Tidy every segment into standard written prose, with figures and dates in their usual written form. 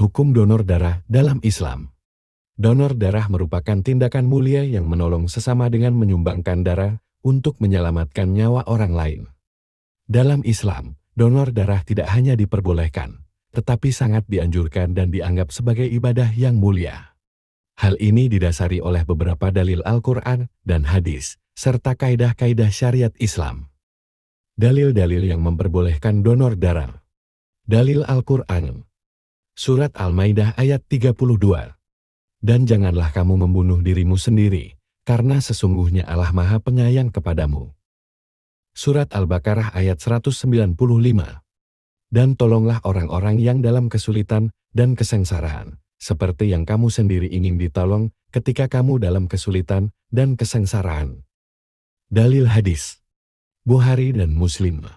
Hukum donor darah dalam Islam. Donor darah merupakan tindakan mulia yang menolong sesama dengan menyumbangkan darah untuk menyelamatkan nyawa orang lain. Dalam Islam, donor darah tidak hanya diperbolehkan, tetapi sangat dianjurkan dan dianggap sebagai ibadah yang mulia. Hal ini didasari oleh beberapa dalil Al-Quran dan hadis, serta kaidah-kaidah syariat Islam. Dalil-dalil yang memperbolehkan donor darah. Dalil Al-Quran. Surat Al-Maidah ayat 32. Dan janganlah kamu membunuh dirimu sendiri, karena sesungguhnya Allah Maha Penyayang kepadamu. Surat Al-Baqarah ayat 195. Dan tolonglah orang-orang yang dalam kesulitan dan kesengsaraan, seperti yang kamu sendiri ingin ditolong ketika kamu dalam kesulitan dan kesengsaraan. Dalil hadis. Bukhari dan Muslim.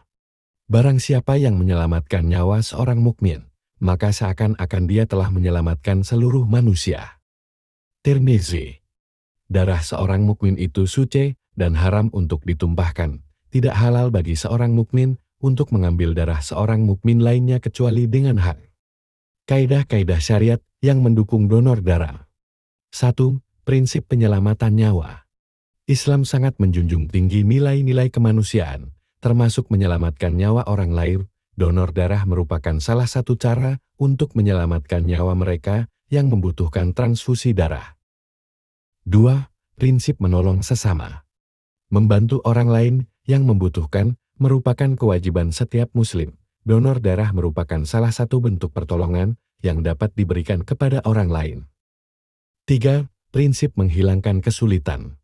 Barang siapa yang menyelamatkan nyawa seorang mukmin, maka seakan-akan dia telah menyelamatkan seluruh manusia. Tirmizi. Darah seorang mukmin itu suci dan haram untuk ditumpahkan. Tidak halal bagi seorang mukmin untuk mengambil darah seorang mukmin lainnya kecuali dengan hak. Kaidah-kaidah syariat yang mendukung donor darah. 1. Prinsip penyelamatan nyawa. Islam sangat menjunjung tinggi nilai-nilai kemanusiaan, termasuk menyelamatkan nyawa orang lain. Donor darah merupakan salah satu cara untuk menyelamatkan nyawa mereka yang membutuhkan transfusi darah. 2. Prinsip menolong sesama. Membantu orang lain yang membutuhkan merupakan kewajiban setiap muslim. Donor darah merupakan salah satu bentuk pertolongan yang dapat diberikan kepada orang lain. 3. Prinsip menghilangkan kesulitan.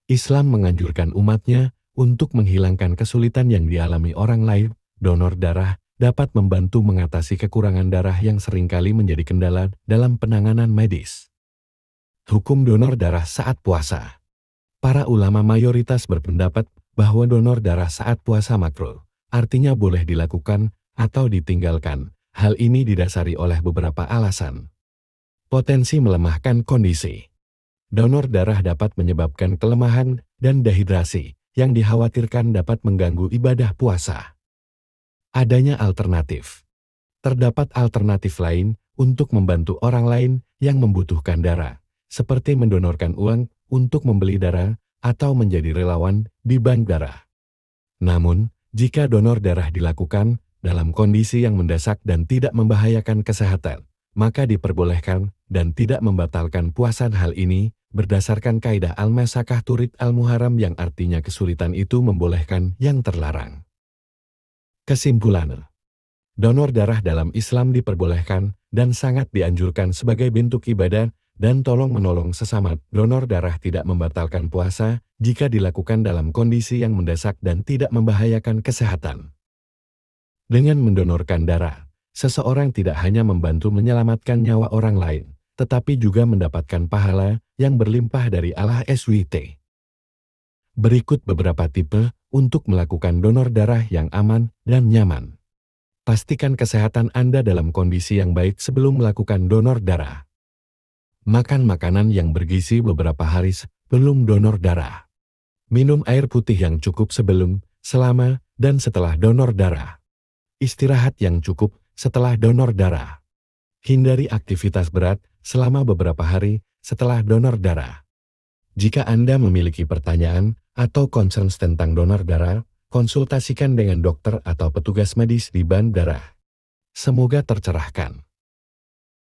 Islam menganjurkan umatnya untuk menghilangkan kesulitan yang dialami orang lain. Donor darah dapat membantu mengatasi kekurangan darah yang seringkali menjadi kendala dalam penanganan medis. Hukum donor darah saat puasa. Para ulama mayoritas berpendapat bahwa donor darah saat puasa makruh, artinya boleh dilakukan atau ditinggalkan. Hal ini didasari oleh beberapa alasan. Potensi melemahkan kondisi. Donor darah dapat menyebabkan kelemahan dan dehidrasi yang dikhawatirkan dapat mengganggu ibadah puasa. Adanya alternatif. Terdapat alternatif lain untuk membantu orang lain yang membutuhkan darah, seperti mendonorkan uang untuk membeli darah atau menjadi relawan di bank darah. Namun, jika donor darah dilakukan dalam kondisi yang mendesak dan tidak membahayakan kesehatan, maka diperbolehkan dan tidak membatalkan puasa. Hal ini berdasarkan kaidah al-masakah turid al-muharam yang artinya kesulitan itu membolehkan yang terlarang. Kesimpulan. Donor darah dalam Islam diperbolehkan dan sangat dianjurkan sebagai bentuk ibadah dan tolong-menolong sesama. Donor darah tidak membatalkan puasa jika dilakukan dalam kondisi yang mendesak dan tidak membahayakan kesehatan. Dengan mendonorkan darah, seseorang tidak hanya membantu menyelamatkan nyawa orang lain, tetapi juga mendapatkan pahala yang berlimpah dari Allah SWT. Berikut beberapa tipe untuk melakukan donor darah yang aman dan nyaman. Pastikan kesehatan Anda dalam kondisi yang baik sebelum melakukan donor darah. Makan makanan yang bergizi beberapa hari sebelum donor darah. Minum air putih yang cukup sebelum, selama, dan setelah donor darah. Istirahat yang cukup setelah donor darah. Hindari aktivitas berat selama beberapa hari setelah donor darah. Jika Anda memiliki pertanyaan atau concern tentang donor darah, konsultasikan dengan dokter atau petugas medis di bank darah. Semoga tercerahkan.